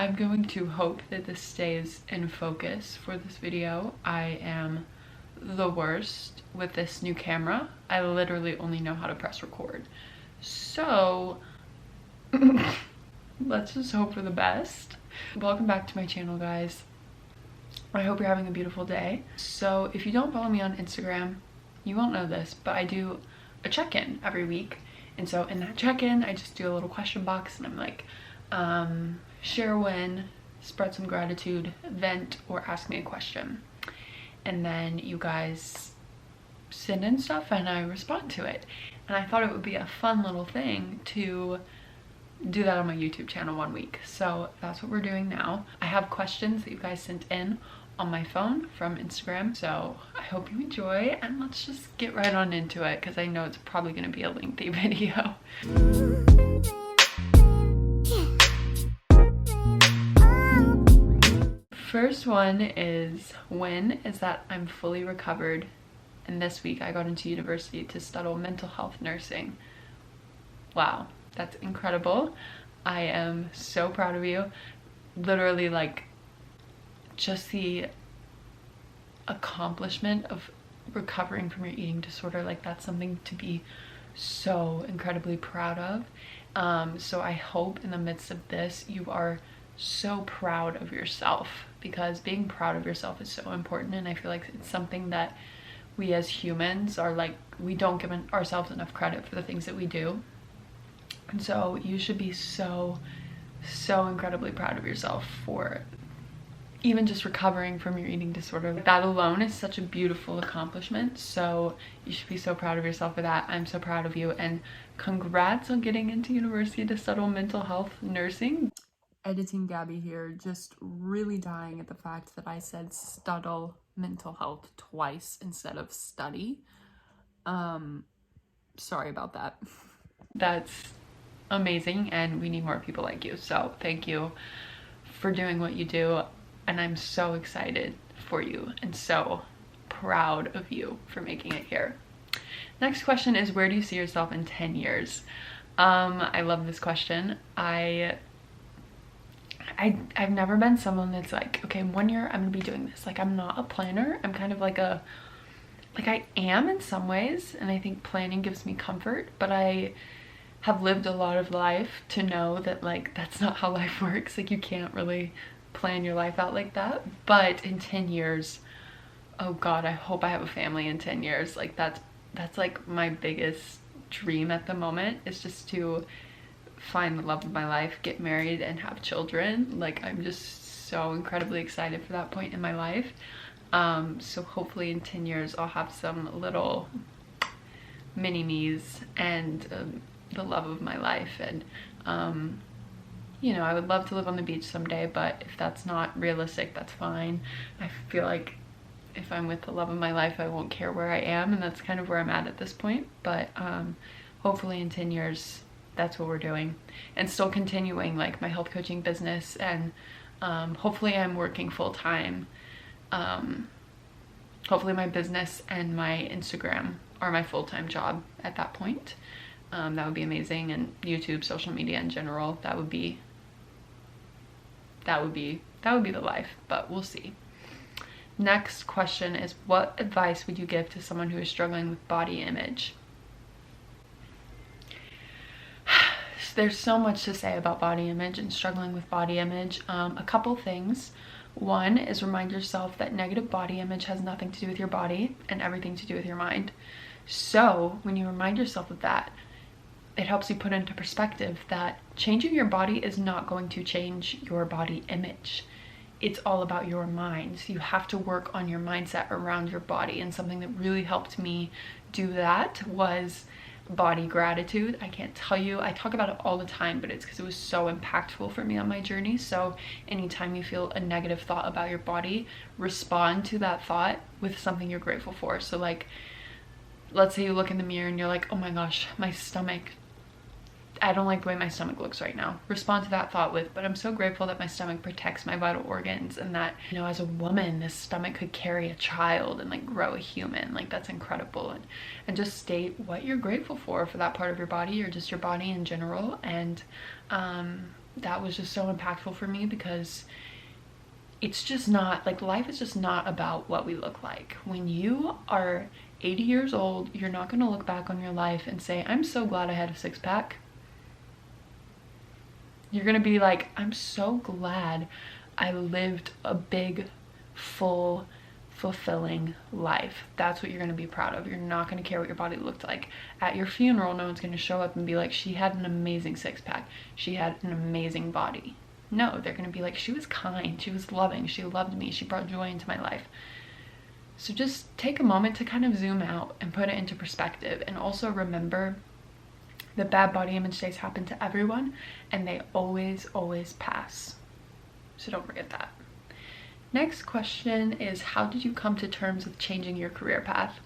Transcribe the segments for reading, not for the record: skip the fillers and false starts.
I'm going to hope that this stays in focus for this video. I am the worst with this new camera. I literally only know how to press record. So let's just hope for the best. Welcome back to my channel, guys. I hope you're having a beautiful day. So if you don't follow me on Instagram, you won't know this, but I do a check-in every week. And so in that check-in, I just do a little question box and I'm like, share a win, spread some gratitude, vent, or ask me a question. And then you guys send in stuff and I respond to it. And I thought it would be a fun little thing to do that on my YouTube channel one week. So that's what we're doing now. I have questions that you guys sent in on my phone from Instagram. So I hope you enjoy, and let's just get right on into it because I know it's probably going to be a lengthy video. First one is, when is that I'm fully recovered? And this week I got into university to study mental health nursing. Wow, that's incredible. I am so proud of you. Literally, like, just the accomplishment of recovering from your eating disorder, like, that's something to be so incredibly proud of. So I hope in the midst of this you are so proud of yourself, because being proud of yourself is so important, and I feel like it's something that we as humans are like, we don't give ourselves enough credit for the things that we do. And so you should be so incredibly proud of yourself for even just recovering from your eating disorder. That alone is such a beautiful accomplishment. So you should be so proud of yourself for that. I'm so proud of you, and congrats on getting into university to study mental health nursing. Editing Gabby here, just really dying at the fact that I said study mental health twice instead of study. Sorry about that. That's amazing, and we need more people like you. So thank you for doing what you do, and I'm so excited for you and so proud of you for making it here. Next question is, where do you see yourself in 10 years? I love this question. I've never been someone that's like, okay, 1 year I'm gonna be doing this. Like, I'm not a planner. I'm kind of like I am in some ways, and I think planning gives me comfort, but I have lived a lot of life to know that, like, that's not how life works. Like, you can't really plan your life out like that. But in 10 years, oh God, I hope I have a family in 10 years. Like, that's like my biggest dream at the moment, is just to find the love of my life, get married, and have children. Like, I'm just so incredibly excited for that point in my life. So hopefully in 10 years I'll have some little mini-me's and the love of my life. And you know, I would love to live on the beach someday, but if that's not realistic, that's fine. I feel like if I'm with the love of my life, I won't care where I am, and that's kind of where I'm at this point. But hopefully in 10 years that's what we're doing, and still continuing like my health coaching business, and hopefully I'm working full-time. Hopefully my business and my Instagram are my full-time job at that point. That would be amazing. And YouTube, social media in general, that would be the life, but we'll see. Next question is, what advice would you give to someone who is struggling with body image? There's so much to say about body image and struggling with body image. A couple things. One is, remind yourself that negative body image has nothing to do with your body and everything to do with your mind. So when you remind yourself of that, it helps you put into perspective that changing your body is not going to change your body image. It's all about your mind. So you have to work on your mindset around your body. And something that really helped me do that was body gratitude. I can't tell you, I talk about it all the time, but it's because it was so impactful for me on my journey. So anytime you feel a negative thought about your body, respond to that thought with something you're grateful for. So like, let's say you look in the mirror and you're like, oh my gosh, my stomach, I don't like the way my stomach looks right now. Respond to that thought with, but I'm so grateful that my stomach protects my vital organs, and that, you know, as a woman, this stomach could carry a child and like grow a human. Like, that's incredible. And just state what you're grateful for that part of your body, or just your body in general. And that was just so impactful for me, because it's just not like, life is just not about what we look like. When you are 80 years old, you're not going to look back on your life and say, I'm so glad I had a six-pack. You're going to be like, I'm so glad I lived a big, full, fulfilling life. That's what you're going to be proud of. You're not going to care what your body looked like. At your funeral, no one's going to show up and be like, she had an amazing six-pack, she had an amazing body. No, they're going to be like, she was kind, she was loving, she loved me, she brought joy into my life. So just take a moment to kind of zoom out and put it into perspective, and also remember that bad body image days happen to everyone, and they always, always pass. So don't forget that. Next question is, how did you come to terms with changing your career path?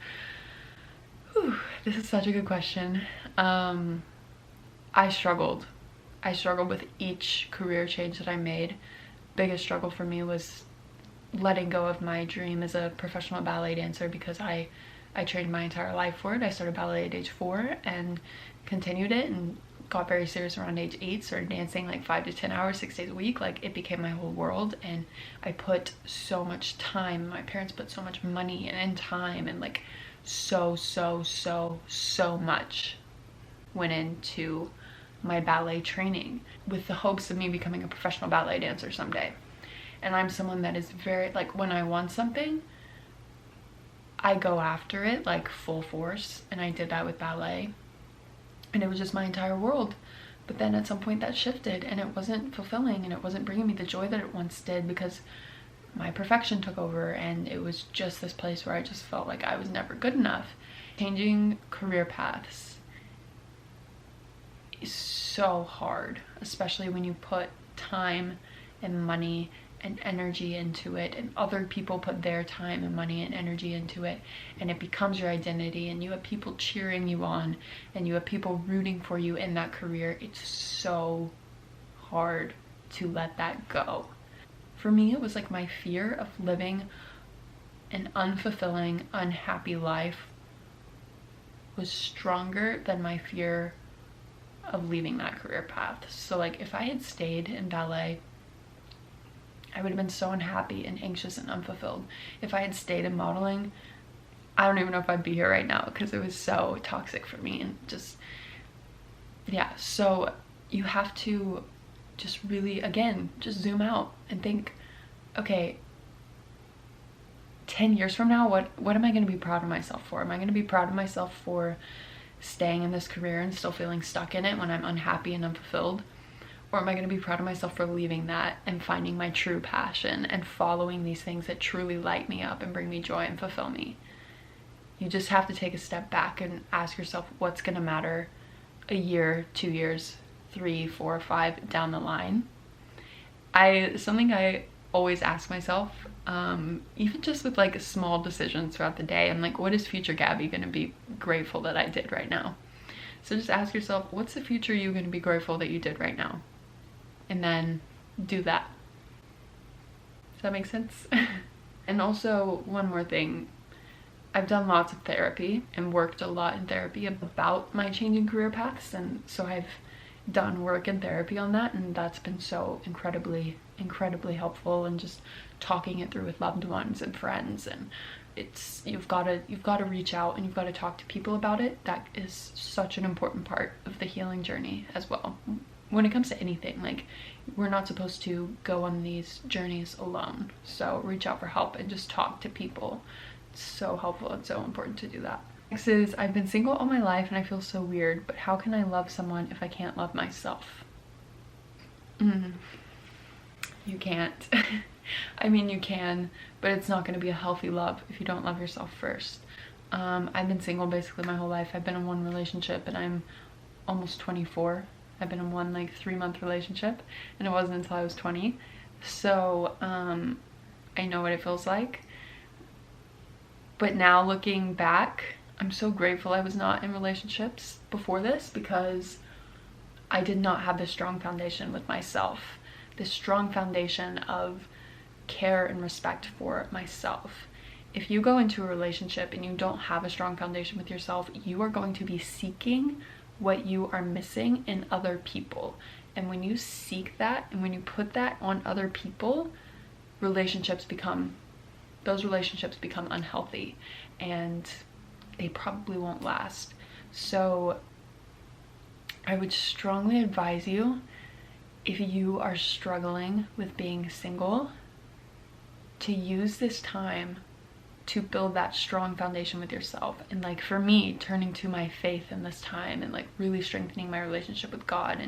Whew, this is such a good question. I struggled with each career change that I made. Biggest struggle for me was letting go of my dream as a professional ballet dancer, because I trained my entire life for it. I started ballet at age 4 and continued it, and got very serious around age 8, started dancing like 5 to 10 hours, 6 days a week. Like, it became my whole world, and I put so much time, my parents put so much money and time, and like so much went into my ballet training, with the hopes of me becoming a professional ballet dancer someday. And I'm someone that is very, like, when I want something, I go after it like full force, and I did that with ballet, and it was just my entire world. But then at some point that shifted, and it wasn't fulfilling, and it wasn't bringing me the joy that it once did, because my perfection took over, and it was just this place where I just felt like I was never good enough. Changing career paths is so hard, especially when you put time and money and energy into it, and other people put their time and money and energy into it, and it becomes your identity, and you have people cheering you on, and you have people rooting for you in that career. It's so hard to let that go. For me, it was like my fear of living an unfulfilling, unhappy life was stronger than my fear of leaving that career path. So like, if I had stayed in ballet, I would have been so unhappy and anxious and unfulfilled. If I had stayed in modeling, I don't even know if I'd be here right now, because it was so toxic for me. And just, yeah, so you have to just really, again, just zoom out and think, okay, 10 years from now, what am I going to be proud of myself for? Am I going to be proud of myself for staying in this career and still feeling stuck in it when I'm unhappy and unfulfilled? Or am I going to be proud of myself for leaving that and finding my true passion and following these things that truly light me up and bring me joy and fulfill me? You just have to take a step back and ask yourself what's going to matter a year, 2 years, 3, 4, 5 down the line. Something I always ask myself, even just with like small decisions throughout the day, I'm like, what is future Gabby going to be grateful that I did right now? So just ask yourself, what's the future you going to be grateful that you did right now? And then do that. Does that make sense? And also, one more thing. I've done lots of therapy and worked a lot in therapy about my changing career paths, and so I've done work in therapy on that, and that's been so incredibly helpful, and just talking it through with loved ones and friends. And it's, you've got to reach out, and you've got to talk to people about it. That is such an important part of the healing journey as well. When it comes to anything, like, we're not supposed to go on these journeys alone. So reach out for help and just talk to people. It's so helpful. It's so important to do that. Next is, I've been single all my life and I feel so weird, but how can I love someone if I can't love myself? You can't. I mean, you can, but it's not going to be a healthy love if you don't love yourself first. I've been single basically my whole life. I've been in one relationship and I'm almost 24. I've been in one like 3-month relationship, and it wasn't until I was 20. So I know what it feels like. But now looking back, I'm so grateful I was not in relationships before this, because I did not have this strong foundation with myself, this strong foundation of care and respect for myself. If you go into a relationship and you don't have a strong foundation with yourself, you are going to be seeking what you are missing in other people. And when you seek that and when you put that on other people, those relationships become unhealthy, and they probably won't last. So I would strongly advise you, if you are struggling with being single, to use this time to build that strong foundation with yourself. And like for me, turning to my faith in this time and like really strengthening my relationship with God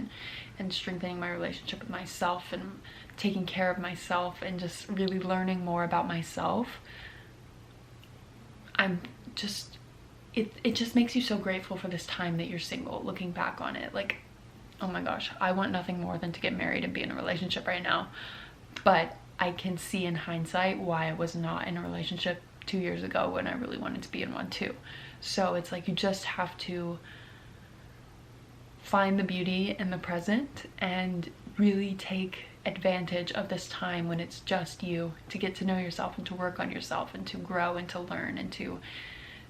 and strengthening my relationship with myself and taking care of myself and just really learning more about myself. It just makes you so grateful for this time that you're single, looking back on it. Like, oh my gosh, I want nothing more than to get married and be in a relationship right now. But I can see in hindsight why I was not in a relationship 2 years ago when I really wanted to be in one too. So it's like you just have to find the beauty in the present and really take advantage of this time when it's just you, to get to know yourself and to work on yourself and to grow and to learn and to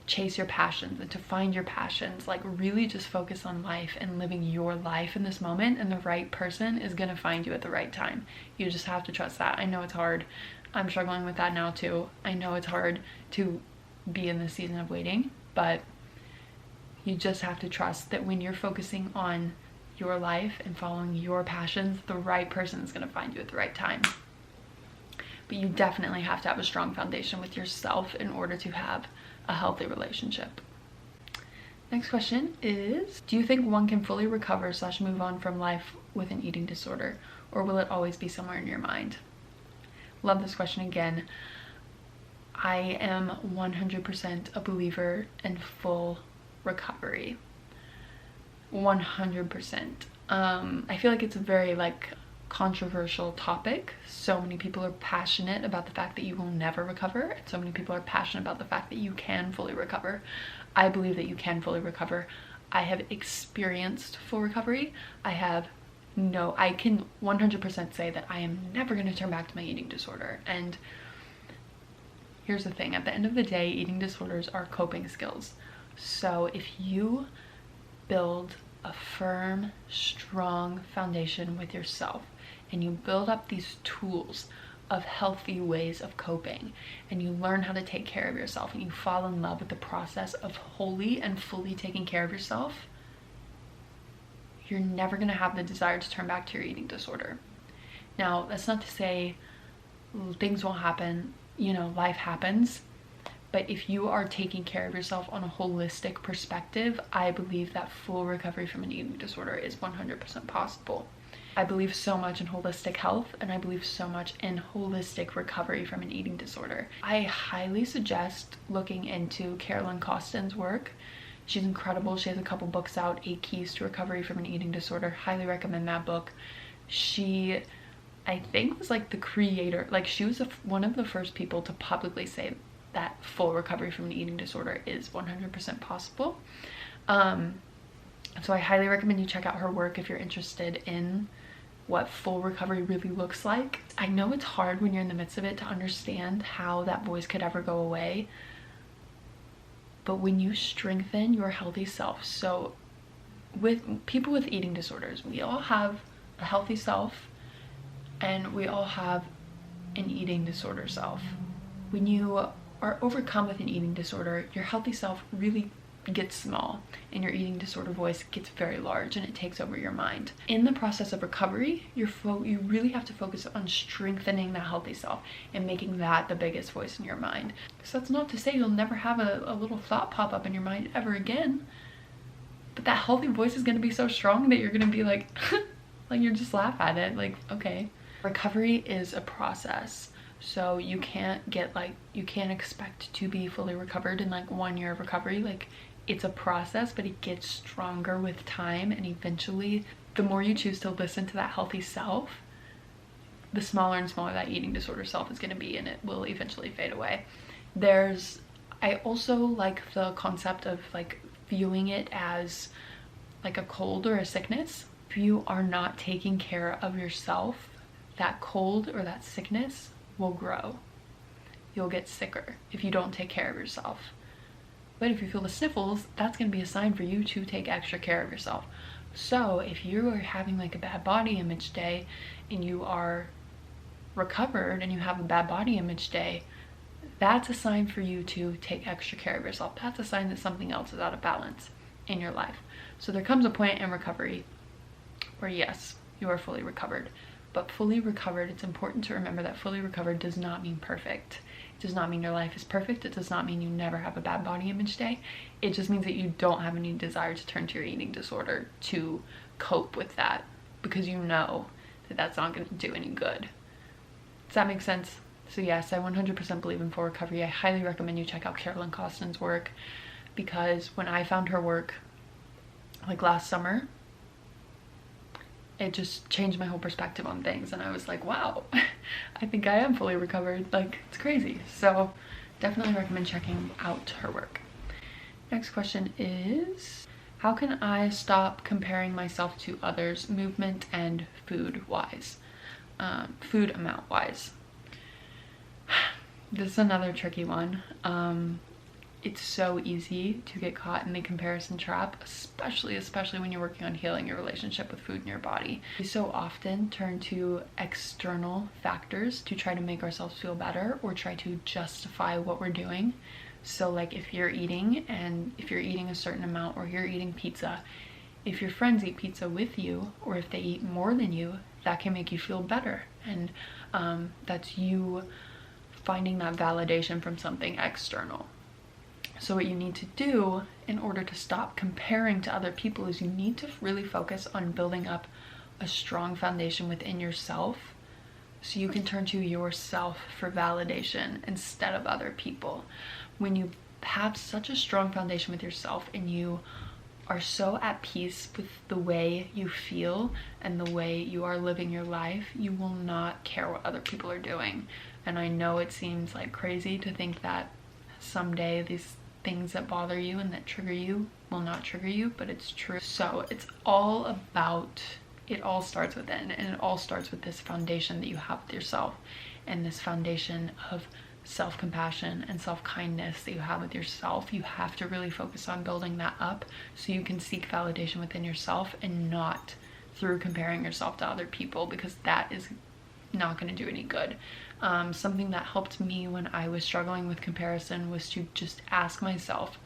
chase your passions and to find your passions. Like really just focus on life and living your life in this moment, and the right person is gonna find you at the right time. You just have to trust that. I know it's hard. I'm struggling with that now too. I know it's hard to be in this season of waiting, but you just have to trust that when you're focusing on your life and following your passions, the right person is going to find you at the right time. But you definitely have to have a strong foundation with yourself in order to have a healthy relationship. Next question is, do you think one can fully recover / move on from life with an eating disorder, or will it always be somewhere in your mind? Love this question again. I am 100% a believer in full recovery. 100%. I feel like it's a very like controversial topic. So many people are passionate about the fact that you will never recover, and so many people are passionate about the fact that you can fully recover. I believe that you can fully recover. I have experienced full recovery. I can 100% say that I am never going to turn back to my eating disorder. And here's the thing, at the end of the day, eating disorders are coping skills. So if you build a firm, strong foundation with yourself, and you build up these tools of healthy ways of coping, and you learn how to take care of yourself, and you fall in love with the process of wholly and fully taking care of yourself, you're never going to have the desire to turn back to your eating disorder. Now, that's not to say things won't happen, life happens. But if you are taking care of yourself on a holistic perspective, I believe that full recovery from an eating disorder is 100% possible. I believe so much in holistic health, and I believe so much in holistic recovery from an eating disorder. I highly suggest looking into Carolyn Costin's work. She's incredible. She has a couple books out, 8 Keys to Recovery from an Eating Disorder. Highly recommend that book. She, I think, was like the creator, like she was one of the first people to publicly say that full recovery from an eating disorder is 100% possible. So I highly recommend you check out her work if you're interested in what full recovery really looks like. I know it's hard when you're in the midst of it to understand how that voice could ever go away, but when you strengthen your healthy self, so with people with eating disorders, we all have a healthy self and we all have an eating disorder self. When you are overcome with an eating disorder, your healthy self really gets small and your eating disorder voice gets very large, and it takes over your mind. In the process of recovery, you really have to focus on strengthening that healthy self and making that the biggest voice in your mind. So that's not to say you'll never have a little thought pop up in your mind ever again, but that healthy voice is going to be so strong that you're going to be like like you just laugh at it, like, okay. Recovery is a process. So you can't expect to be fully recovered in like 1 year of recovery. Like, it's a process, but it gets stronger with time, and eventually the more you choose to listen to that healthy self, the smaller and smaller that eating disorder self is going to be, and it will eventually fade away. I also like the concept of like viewing it as like a cold or a sickness. If you are not taking care of yourself, that cold or that sickness will grow. You'll get sicker if you don't take care of yourself. But if you feel the sniffles, that's going to be a sign for you to take extra care of yourself. So if you are having like a bad body image day and you are recovered and you have a bad body image day, that's a sign for you to take extra care of yourself. That's a sign that something else is out of balance in your life. So there comes a point in recovery where yes, you are fully recovered. But fully recovered, it's important to remember that fully recovered does not mean perfect. It does not mean your life is perfect. It does not mean you never have a bad body image day. It just means that you don't have any desire to turn to your eating disorder to cope with that, because you know that that's not going to do any good. Does that make sense? So yes, I 100% believe in full recovery. I highly recommend you check out Carolyn Costin's work, because when I found her work like last summer, it just changed my whole perspective on things, and I was like, wow, I think I am fully recovered. Like, it's crazy. So definitely recommend checking out her work. Next question is, how can I stop comparing myself to others movement and food wise, food amount wise? This is another tricky one. It's so easy to get caught in the comparison trap, especially when you're working on healing your relationship with food in your body. We so often turn to external factors to try to make ourselves feel better or try to justify what we're doing. So like if you're eating a certain amount, or you're eating pizza, if your friends eat pizza with you, or if they eat more than you, that can make you feel better. And that's you finding that validation from something external. So what you need to do in order to stop comparing to other people is you need to really focus on building up a strong foundation within yourself, so you can turn to yourself for validation instead of other people. When you have such a strong foundation with yourself and you are so at peace with the way you feel and the way you are living your life, you will not care what other people are doing. And I know it seems like crazy to think that someday these things that bother you and that trigger you will not trigger you, but it's true. So it's all about, it all starts within, and it all starts with this foundation that you have with yourself, and this foundation of self-compassion and self-kindness that you have with yourself. You have to really focus on building that up so you can seek validation within yourself and not through comparing yourself to other people, because that is not going to do any good. Something that helped me when I was struggling with comparison was to just ask myself,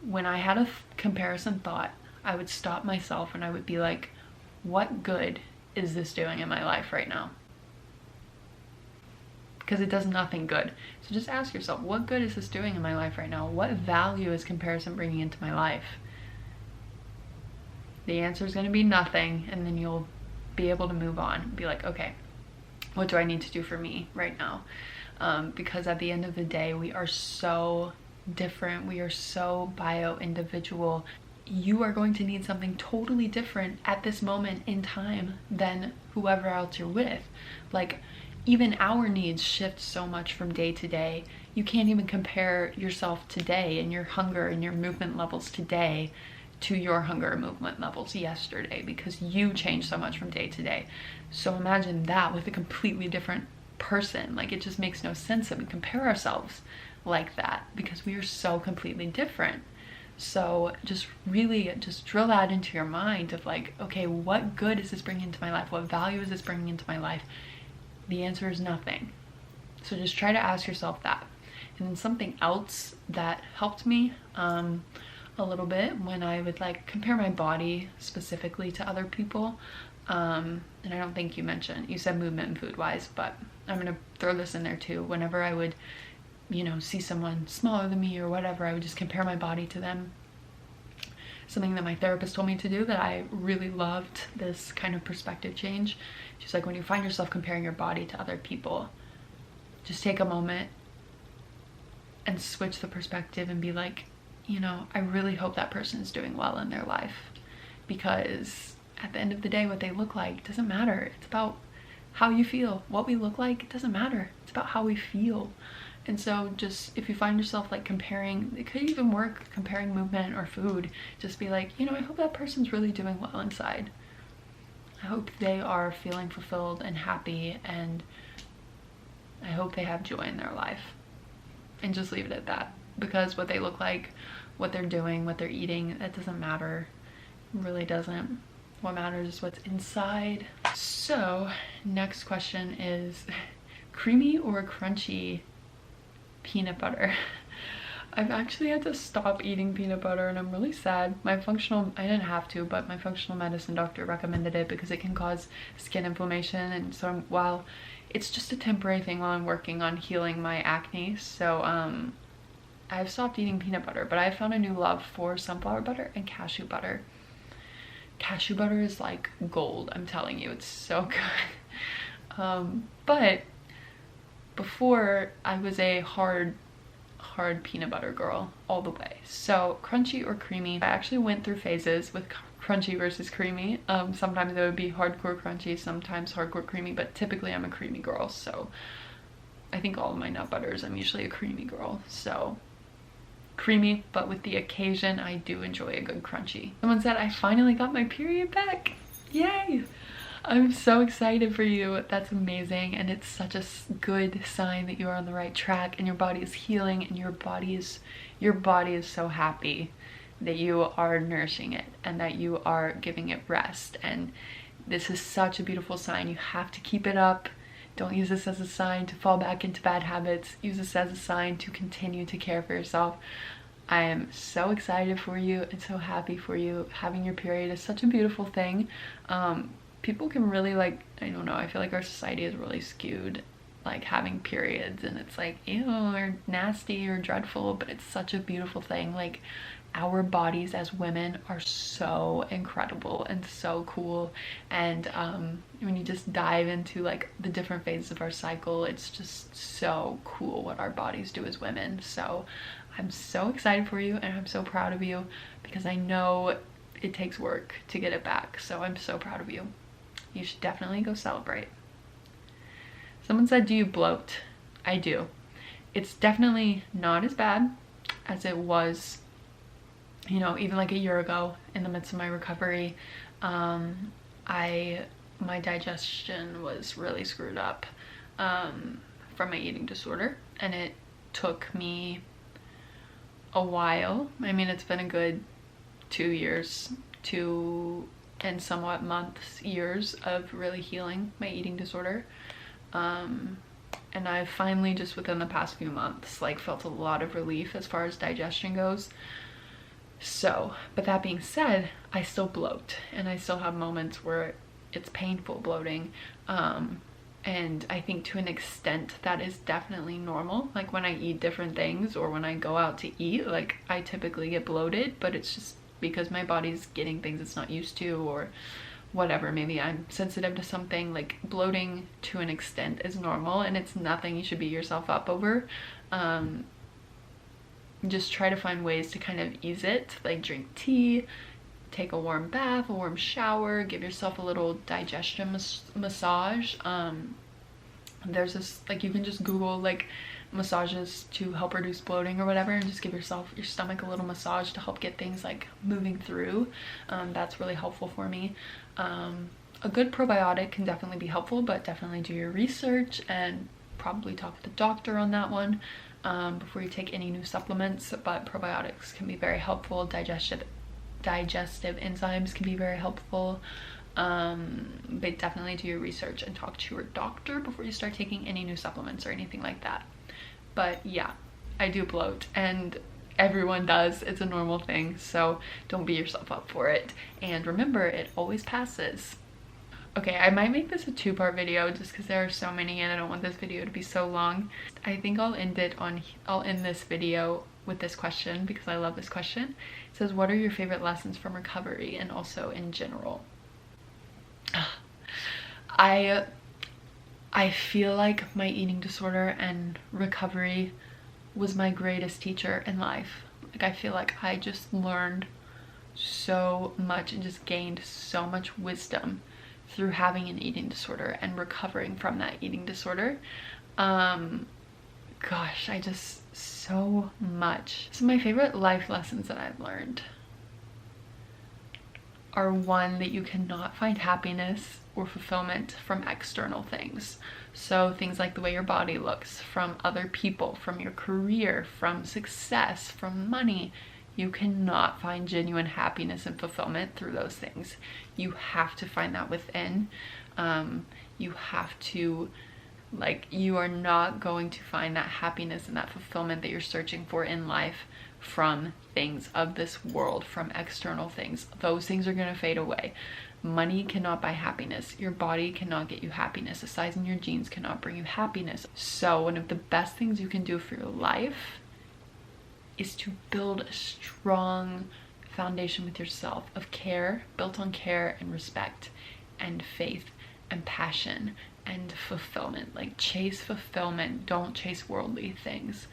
when I had a comparison thought, I would stop myself and I would be like, what good is this doing in my life right now? Because it does nothing good. So just ask yourself, what good is this doing in my life right now? What value is comparison bringing into my life? The answer is going to be nothing, and then you'll be able to move on. Be like, okay, what do I need to do for me right now? Because at the end of the day, we are so different. We are so bio-individual. You are going to need something totally different at this moment in time than whoever else you're with. Like, even our needs shift so much from day to day. You can't even compare yourself today and your hunger and your movement levels today to your hunger and movement levels yesterday, because you change so much from day to day. So imagine that with a completely different person. Like, it just makes no sense that we compare ourselves like that, because we are so completely different. So just really just drill that into your mind of like, okay, what good is this bringing into my life? What value is this bringing into my life? The answer is nothing. So just try to ask yourself that. And then something else that helped me a little bit when I would like compare my body specifically to other people, and I don't think you said movement and food wise, but I'm gonna throw this in there too. Whenever I would, see someone smaller than me or whatever, I would just compare my body to them. Something that my therapist told me to do that I really loved, this kind of perspective change. She's like, when you find yourself comparing your body to other people, just take a moment and switch the perspective and be like, I really hope that person is doing well in their life, because at the end of the day, what they look like doesn't matter. It's about how you feel. What we look like, it doesn't matter. It's about how we feel. And so just, if you find yourself like comparing, it could even work, comparing movement or food, just be like, I hope that person's really doing well inside. I hope they are feeling fulfilled and happy, and I hope they have joy in their life. And just leave it at that, because what they look like, what they're doing, what they're eating, that doesn't matter. really doesn't. What matters is what's inside. So next question is creamy or crunchy peanut butter? I've actually had to stop eating peanut butter and I'm really sad. I didn't have to, but my functional medicine doctor recommended it because it can cause skin inflammation, and so while it's just a temporary thing while I'm working on healing my acne, so I've stopped eating peanut butter, but I found a new love for sunflower butter and cashew butter. Cashew butter is like gold, I'm telling you, it's so good. But before, I was a hard peanut butter girl all the way. So crunchy or creamy, I actually went through phases with crunchy versus creamy. Sometimes it would be hardcore crunchy, sometimes hardcore creamy, but typically I'm a creamy girl. So I think all of my nut butters, I'm usually a creamy girl. So creamy, but with the occasion I do enjoy a good crunchy. Someone said I finally got my period back. Yay! I'm so excited for you. That's amazing, and it's such a good sign that you are on the right track and your body is healing, and your body is so happy that you are nourishing it and that you are giving it rest. And this is such a beautiful sign. You have to keep it up. Don't use this as a sign to fall back into bad habits. Use this as a sign to continue to care for yourself. I am so excited for you and so happy for you. Having your period is such a beautiful thing. People can really, like, I don't know, I feel like our society is really skewed, like having periods, and it's like, ew, or nasty or dreadful, but it's such a beautiful thing. Like, our bodies as women are so incredible and so cool, and when you just dive into like the different phases of our cycle, it's just so cool what our bodies do as women. So I'm so excited for you, and I'm so proud of you, because I know it takes work to get it back. So I'm so proud of you. You should definitely go celebrate. Someone said, do you bloat? I do. It's definitely not as bad as it was, you know, even like a year ago in the midst of my recovery. My digestion was really screwed up from my eating disorder, and it took me a while. I mean, it's been a good 2 years, 2 and somewhat months, years of really healing my eating disorder. And I've finally, just within the past few months, like felt a lot of relief as far as digestion goes. So, but that being said, I still bloat, and I still have moments where it's painful bloating. And I think to an extent that is definitely normal. Like when I eat different things or when I go out to eat, like I typically get bloated, but it's just because my body's getting things it's not used to, or whatever. Maybe I'm sensitive to something. Like, bloating to an extent is normal, and it's nothing you should beat yourself up over. Just try to find ways to kind of ease it, like drink tea, take a warm bath, a warm shower, give yourself a little digestion massage. There's this, like, you can just Google like massages to help reduce bloating or whatever, and just give yourself, your stomach, a little massage to help get things like moving through. That's really helpful for me. A good probiotic can definitely be helpful, but definitely do your research and probably talk with the doctor on that one before you take any new supplements. But probiotics can be very helpful. Digestive enzymes can be very helpful. But definitely do your research and talk to your doctor before you start taking any new supplements or anything like that. But yeah, I do bloat, and everyone does. It's a normal thing, so don't beat yourself up for it. And remember, it always passes. Okay, I might make this a 2-part video just because there are so many and I don't want this video to be so long. I think I'll end this video with this question because I love this question. It says, what are your favorite lessons from recovery and also in general? I feel like my eating disorder and recovery was my greatest teacher in life. Like, I feel like I just learned so much and just gained so much wisdom through having an eating disorder and recovering from that eating disorder. Gosh, so much. So my favorite life lessons that I've learned are, one, that you cannot find happiness or fulfillment from external things. So things like the way your body looks, from other people, from your career, from success, from money. You cannot find genuine happiness and fulfillment through those things. You have to find that within. You have to, like, you are not going to find that happiness and that fulfillment that you're searching for in life from things of this world, from external things. Those things are going to fade away. Money cannot buy happiness. Your body cannot get you happiness. The size in your jeans cannot bring you happiness. So one of the best things you can do for your life is to build a strong foundation with yourself of care, built on care and respect and faith and passion and fulfillment. Like, chase fulfillment. Don't chase worldly things.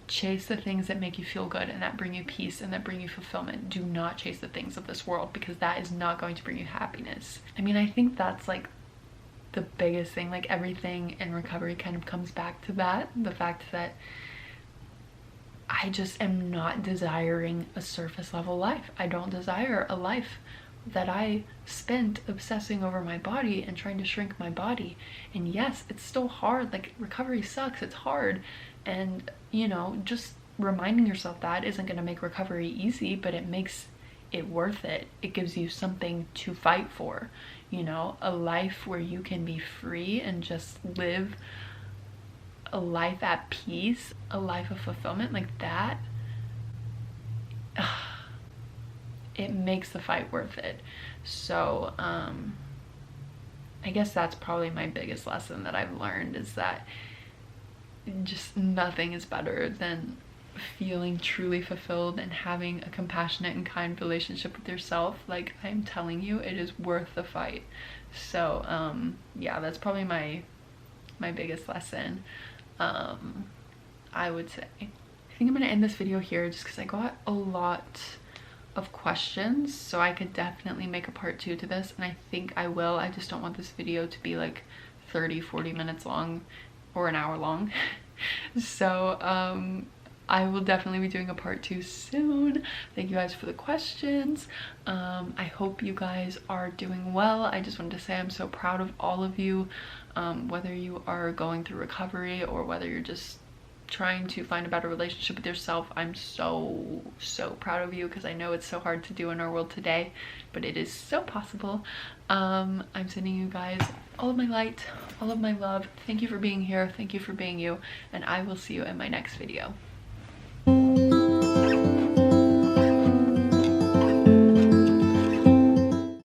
Chase the things that make you feel good and that bring you peace and that bring you fulfillment. Do not chase the things of this world, because that is not going to bring you happiness. I mean, I think that's like the biggest thing. Like, everything in recovery kind of comes back to that. The fact that I just am not desiring a surface level life. I don't desire a life that I spent obsessing over my body and trying to shrink my body. And yes, it's still hard. Like, recovery sucks. It's hard. And, you know, just reminding yourself that isn't going to make recovery easy, but it makes it worth it. It gives you something to fight for, you know, a life where you can be free and just live a life at peace, a life of fulfillment. Like that, it makes the fight worth it. So I guess that's probably my biggest lesson that I've learned, is that just nothing is better than feeling truly fulfilled and having a compassionate and kind relationship with yourself. Like, I'm telling you, it is worth the fight. So yeah, that's probably my biggest lesson. I would say. I think I'm gonna end this video here just because I got a lot of questions, so I could definitely make a part 2 to this, and I think I will. I just don't want this video to be like 30-40 minutes long or an hour long. So I will definitely be doing a part 2 soon. Thank you guys for the questions. I hope you guys are doing well. I just wanted to say I'm so proud of all of you, whether you are going through recovery or whether you're just trying to find a better relationship with yourself. I'm so proud of you, because I know it's so hard to do in our world today, but it is so possible. I'm sending you guys all of my light, all of my love. Thank you for being here. Thank you for being you, and I will see you in my next video.